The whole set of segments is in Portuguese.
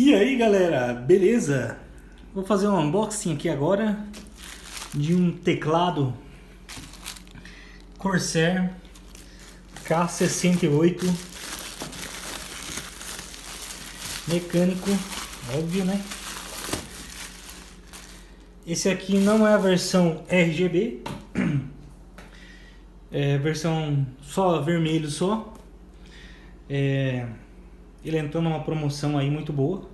E aí galera, beleza? Vou fazer um unboxing aqui agora de um teclado Corsair K68 mecânico, óbvio, né? Esse aqui não é a versão RGB, é a versão só vermelho só. Ele entrou numa promoção aí muito boa.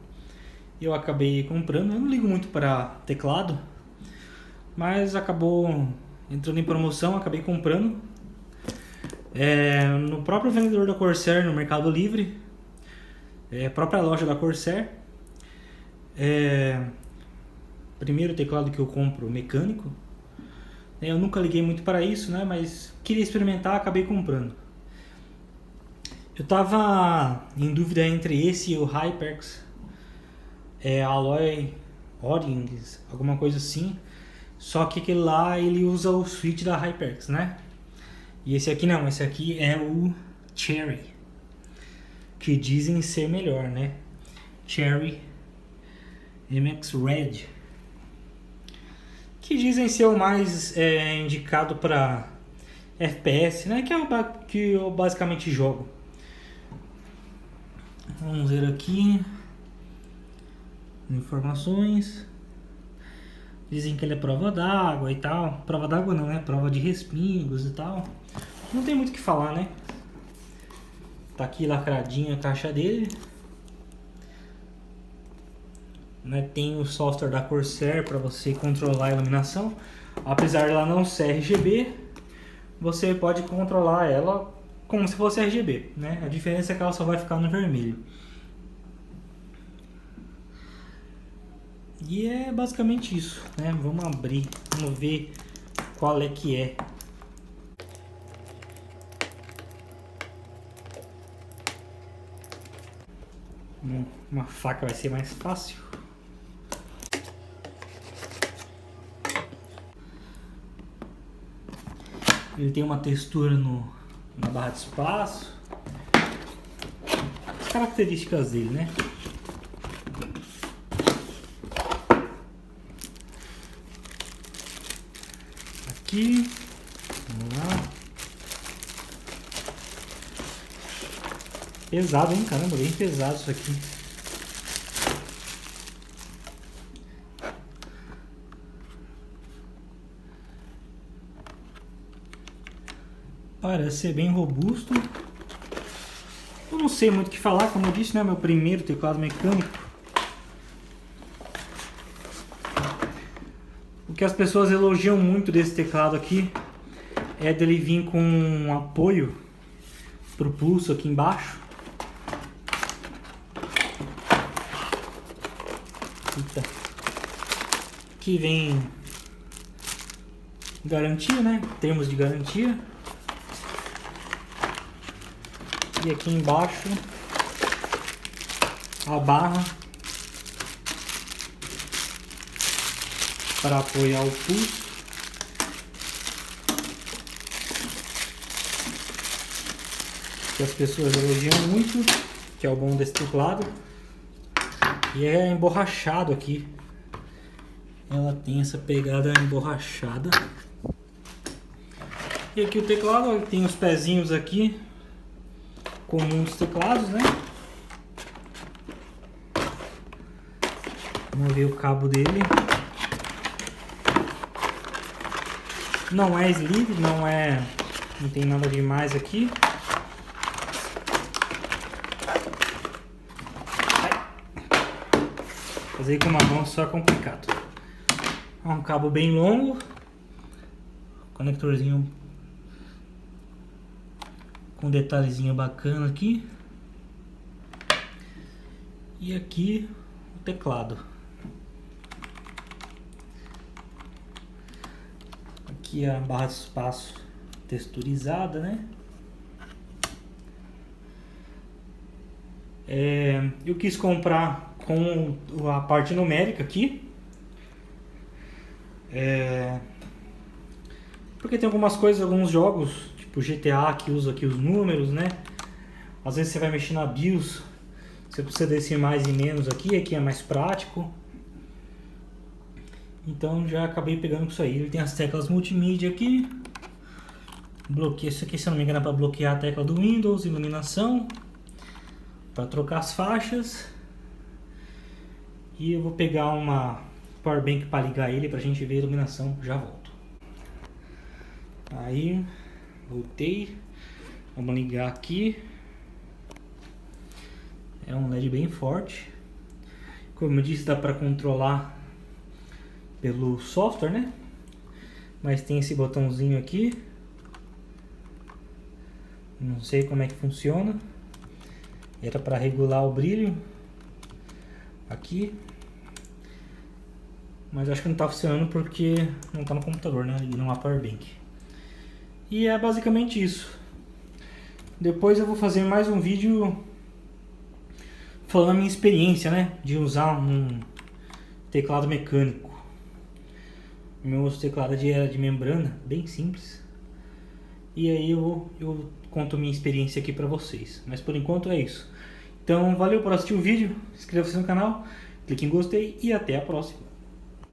Eu acabei comprando. Eu não ligo muito para teclado, mas acabou entrando em promoção, acabei comprando. No próprio vendedor da Corsair, no Mercado Livre, própria loja da Corsair. Primeiro teclado que eu compro mecânico. Eu nunca liguei muito para isso, né? Mas queria experimentar, acabei comprando. Eu tava em dúvida entre esse e o HyperX, Alloy Orings, alguma coisa assim. Só que aquele lá ele usa o switch da HyperX, né? E esse aqui não, esse aqui é o Cherry, que dizem ser melhor, né? Cherry MX Red, que dizem ser o mais indicado para FPS, né? Que é o que eu basicamente jogo. Vamos ver aqui informações. Dizem que ele é prova d'água e tal. Prova d'água não, né? Prova de respingos e tal. Não tem muito o que falar, né? Tá aqui lacradinha a caixa dele, né? Tem o software da Corsair para você controlar a iluminação. Apesar dela não ser RGB, você pode controlar ela como se fosse RGB, né? A diferença é que ela só vai ficar no vermelho. E é basicamente isso, né? Vamos abrir, vamos ver qual é que é. Uma faca vai ser mais fácil. Ele tem uma textura na barra de espaço. As características dele, né? Aqui, vamos lá. Pesado, hein? Caramba, bem pesado isso aqui. Parece ser bem robusto. Eu não sei muito o que falar, como eu disse, né? Meu primeiro teclado mecânico. O que as pessoas elogiam muito desse teclado aqui é dele vir com um apoio pro pulso aqui embaixo. Eita. Aqui vem garantia, né? Termos de garantia. E aqui embaixo a barra para apoiar o pulso. Que as pessoas elogiam muito, que é o bom desse teclado. E é emborrachado aqui. Ela tem essa pegada emborrachada. E aqui o teclado tem os pezinhos aqui, comum dos teclados, né? Vamos ver o cabo dele. Não é sleeve, não tem nada demais aqui. Fazer com uma mão só é complicado. É um cabo bem longo, conectorzinho com detalhezinho bacana aqui. E aqui o teclado. Aqui a barra de espaço texturizada, né? Eu quis comprar com a parte numérica aqui. Porque tem algumas coisas, alguns jogos, tipo GTA, que usa aqui os números, né? Às vezes você vai mexer na BIOS, Você precisa desse mais e menos aqui é mais prático. Então já acabei pegando com isso aí. Ele tem as teclas multimídia aqui. Bloqueio, isso aqui se eu não me engano é para bloquear a tecla do Windows, iluminação, para trocar as faixas. E eu vou pegar uma power bank para ligar ele para a gente ver a iluminação. Já volto. Aí voltei. Vamos ligar aqui. É um LED bem forte. Como eu disse, dá para controlar pelo software, né? Mas tem esse botãozinho aqui. Não sei como é que funciona. Era para regular o brilho aqui. Mas acho que não está funcionando porque não está no computador, né? E não há power bank. E é basicamente isso. Depois eu vou fazer mais um vídeo falando a minha experiência, né? De usar um teclado mecânico. Meu teclado era de membrana, bem simples. E aí eu conto minha experiência aqui pra vocês. Mas por enquanto é isso. Então valeu por assistir o vídeo. Inscreva-se no canal, clique em gostei e até a próxima.